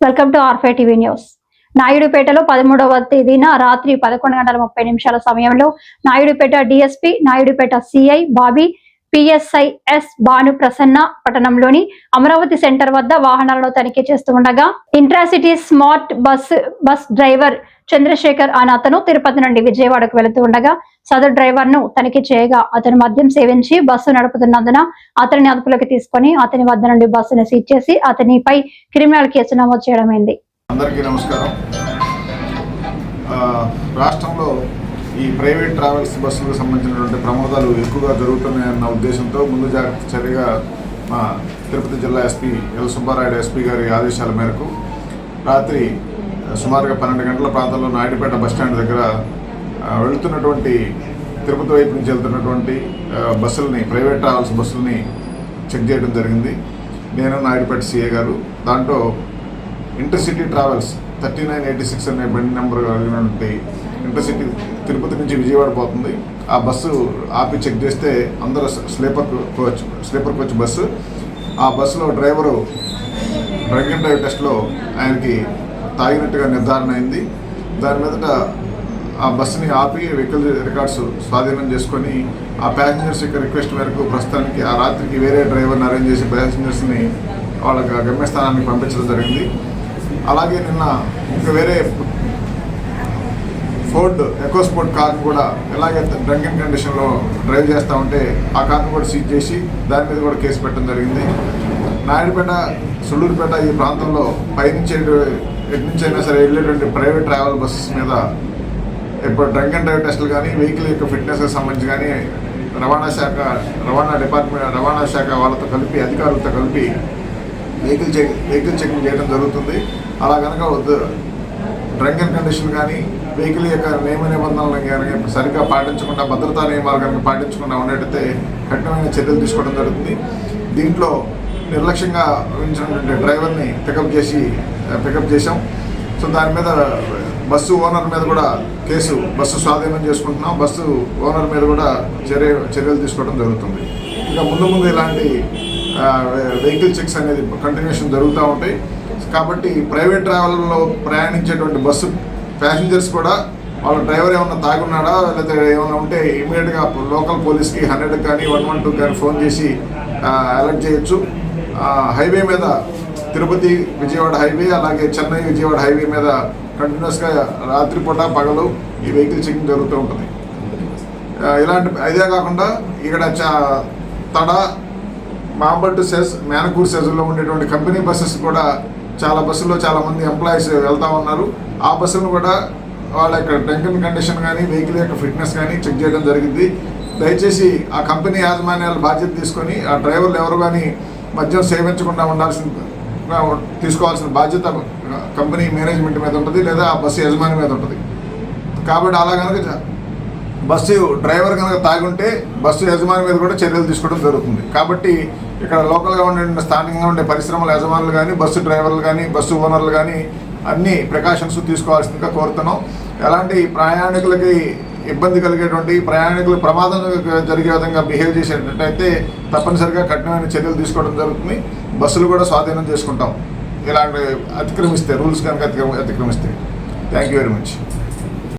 Welcome to ఆర్ఫై TV news. నాయుడుపేటలో 13వ తేదీన రాత్రి 11:30 సమయంలో Naidupeta DSP, Naidupeta CI Bobby, PSI S Bhanu Prasanna పట్టణంలోని అమరావతి సెంటర్ వద్ద వాహనాలను తనిఖీ చేస్తూ ఉండగా intracity smart bus driver Chandrasekhar అనే అతను తిరుపతి నుండి విజయవాడకు వెళుతూ ఉండగా సదరు డ్రైవర్ ను తనిఖీ చేయగా అతను మద్యం సేవించి బస్సు నడుపుతున్నందున అతనిని అదుపులోకి తీసుకుని అతని వద్ద నుండి బస్సును సీజ్ చేసి అతనిపై క్రిమినల్ కేసు నమోదు చేయడమైంది. అందరికీ నమస్కారం. రాష్ట్రంలో ఈ ప్రైవేట్ ట్రావెల్స్ బస్సులకు సంబంధించినటువంటి ప్రమాదాలు ఎక్కువగా జరుగుతున్నాయన్న ఉద్దేశంతో ముందు జాగ్రత్త చర్యగా మా తిరుపతి జిల్లా ఎస్పీ ఎల్ సుబ్బారాయుడు ఎస్పీ గారి ఆదేశాల మేరకు రాత్రి సుమారుగా 12 గంటల ప్రాంతంలో నాయుడుపేట బస్టాండ్ దగ్గర వెళుతున్నటువంటి తిరుపతి వైపు నుంచి వెళ్తున్నటువంటి బస్సులని, ప్రైవేట్ ట్రావెల్స్ బస్సులని చెక్ చేయడం జరిగింది. నేను నాయుడుపేట సిఏ గారు. దాంట్లో ఇంటర్సిటీ ట్రావెల్స్ 3986 అనే బండి నెంబర్ కలిగినటువంటి ఇంటర్సిటీ తిరుపతి నుంచి విజయవాడ పోతుంది. ఆ బస్సు ఆపి చెక్ చేస్తే అందరూ స్లీపర్ కోచ్ బస్సు. ఆ బస్సులో డ్రైవరు డ్రంక్ అండ్ డ్రైవ్ టెస్ట్లో ఆయనకి తాగినట్టుగా నిర్ధారణ అయింది. దాని మీదట ఆ బస్సుని ఆపి వెహికల్ రికార్డ్స్ స్వాధీనం చేసుకొని ఆ ప్యాసింజర్స్ యొక్క రిక్వెస్ట్ మేరకు ప్రస్తుతానికి ఆ రాత్రికి వేరే డ్రైవర్ని అరేంజ్ చేసి ప్యాసింజర్స్ని వాళ్ళ గమ్యస్థానానికి పంపించడం జరిగింది. అలాగే నిన్న ఇంకా వేరే ఫోర్డ్ ఎకోస్పోర్ట్ కార్ను కూడా ఎలాగే డ్రంకింగ్ కండిషన్లో డ్రైవ్ చేస్తూ ఉంటే ఆ కార్ను కూడా సీజ్ చేసి దాని మీద కూడా కేసు పెట్టడం జరిగింది. నాయుడుపేట, సుళ్ళూరుపేట ఈ ప్రాంతంలో పైనుంచి ఎటు నుంచి అయినా సరే వెళ్ళేటువంటి ప్రైవేట్ ట్రావెల్ బస్సెస్ మీద ఇప్పుడు డ్రంక్ అండ్ డ్రైవ్ టెస్టులు కానీ, వెహికల్ యొక్క ఫిట్నెస్కి సంబంధించి కానీ రవాణా శాఖ వాళ్ళతో కలిపి, అధికారులతో కలిపి వెహికల్ చెకింగ్ చేయడం జరుగుతుంది. అలా కనుక డ్రంక్ అండ్ కండిషన్ కానీ, వెహికల్ యొక్క నియమ నిబంధనలను కానీ సరిగ్గా పాటించకుండా, భద్రతా నియమాలు కనుక పాటించకుండా ఉన్నట్టయితే కఠినమైన చర్యలు తీసుకోవడం జరుగుతుంది. దీంట్లో నిర్లక్ష్యంగా ఉంచినటువంటి డ్రైవర్ని పికప్ చేసాం. సో దాని మీద బస్సు ఓనర్ మీద కూడా బస్సు స్వాధీనం చేసుకుంటున్నాం. బస్సు ఓనర్ మీద కూడా చర్యలు తీసుకోవడం జరుగుతుంది. ఇంకా ముందు ఇలాంటి వెహికల్ చెక్స్ అనేది కంటిన్యూషన్ జరుగుతూ ఉంటాయి. కాబట్టి ప్రైవేట్ ట్రావెల్లో ప్రయాణించేటువంటి బస్సు ప్యాసింజర్స్ కూడా వాళ్ళ డ్రైవర్ ఏమన్నా తాగున్నాడా లేకపోతే ఏమైనా ఉంటే ఇమీడియట్గా లోకల్ పోలీస్కి 100 కానీ 112 కానీ ఫోన్ చేసి అలర్ట్ చేయొచ్చు. హైవే మీద తిరుపతి విజయవాడ హైవే, అలాగే చెన్నై విజయవాడ హైవే మీద కంటిన్యూస్గా రాత్రిపూట పగలు ఈ వెహికల్ చెకింగ్ జరుగుతూ ఉంటుంది. ఇలాంటి ఇదే కాకుండా ఇక్కడ తడ, మాంబట్టు మేనకూరు సెజ్లో ఉండేటువంటి కంపెనీ బస్సెస్ కూడా చాలా బస్సుల్లో చాలామంది ఎంప్లాయీస్ వెళ్తూ ఉన్నారు. ఆ బస్సులను కూడా వాళ్ళ యొక్క డ్రంకింగ్ కండిషన్ కానీ, వెహికల్ యొక్క ఫిట్నెస్ కానీ చెక్ చేయడం జరిగింది. దయచేసి ఆ కంపెనీ యాజమాన్యాలు బాధ్యత తీసుకొని ఆ డ్రైవర్లు ఎవరు కానీ మద్యం సేవించకుండా తీసుకోవాల్సిన బాధ్యత కంపెనీ మేనేజ్మెంట్ మీద ఉంటుంది, లేదా ఆ బస్సు యజమాని మీద ఉంటుంది. కాబట్టి అలా కనుక బస్సు డ్రైవర్ కనుక తాగుంటే బస్సు యజమాని మీద కూడా చర్యలు తీసుకోవడం జరుగుతుంది. కాబట్టి ఇక్కడ లోకల్గా ఉండే స్థానికంగా ఉండే పరిశ్రమల యజమానులు కానీ, బస్సు డ్రైవర్లు కానీ, బస్సు ఓనర్లు కానీ అన్ని ప్రికాషన్స్ తీసుకోవాల్సిందిగా కోరుతున్నాం. ఎలాంటి ప్రయాణికులకి ఇబ్బంది కలిగేటువంటి, ప్రయాణికులు ప్రమాదం జరిగే విధంగా బిహేవ్ చేసేటట్టయితే తప్పనిసరిగా కఠినమైన చర్యలు తీసుకోవడం జరుగుతుంది. బస్సులు కూడా స్వాధీనం చేసుకుంటాం ఇలాంటి రూల్స్ కనుక అతిక్రమిస్తే. Thank you very much.